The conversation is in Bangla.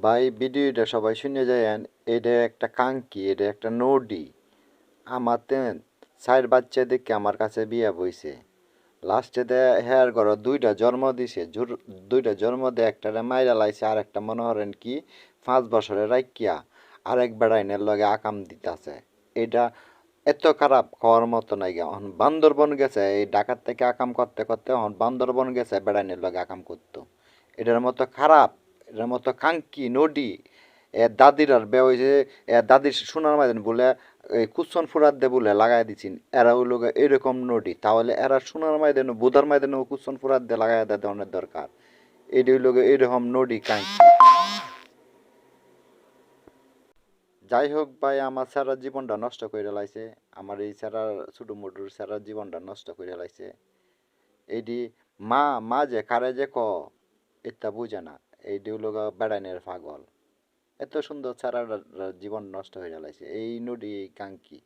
ভাই ভিডিওটা সবাই শুনে যায়েন। এটা একটা কাঙ্কি, এটা একটা নদী। আমাতে চার বাচ্চা দেখে আমার কাছে বিয়া বইছে। লাস্টে দে হেয়ার ঘর দুইটা জন্ম দিছে, দুইটা জন্ম দিয়ে একটারে মাইরা লাইছে, আর একটা মনে করেন কি 5 বছরের রাইকিয়া আরেক বেড়াইনের লগে আকাম দিতাছে। এটা এত খারাপ খাওয়ার মতো নাই গা। এখন বান্দরবন গেছে, এই ঢাকার থেকে আকাম করতে করতে এখন বান্দরবন গেছে বেড়াইনের লগে আকাম করতো। এটার মতো খারাপ, এটার মতো কাঙ্কি নডি এর দাদির আর বে হয়েছে। এর দাদির সোনার মাইদেন বলে এই কুসন ফুরাত দে বলে লাগাই দিচ্ছেন। এরা হইল এরকম নডি, তাহলে এরা সোনার মাইদেন বুধার মাইদেন কুসন ফুরাত দিয়ে লাগাই দেয় ধরনের দরকার। এটি হইল এরকম নডি কাঙ্কি। যাই হোক ভাই, আমার স্যারের জীবনটা নষ্ট করে লাইছে। আমার এই স্যারার ছোটো মোটুর স্যারার জীবনটা নষ্ট করে লাইছে। এইটি মা মা যে কারে যে এটা বুঝে না। এইটি হইল বেড়াইনের পাগল। এত সুন্দর ছাড়ার জীবন নষ্ট হয়ে গেলাইছে এই নদী এই কাঙ্কি।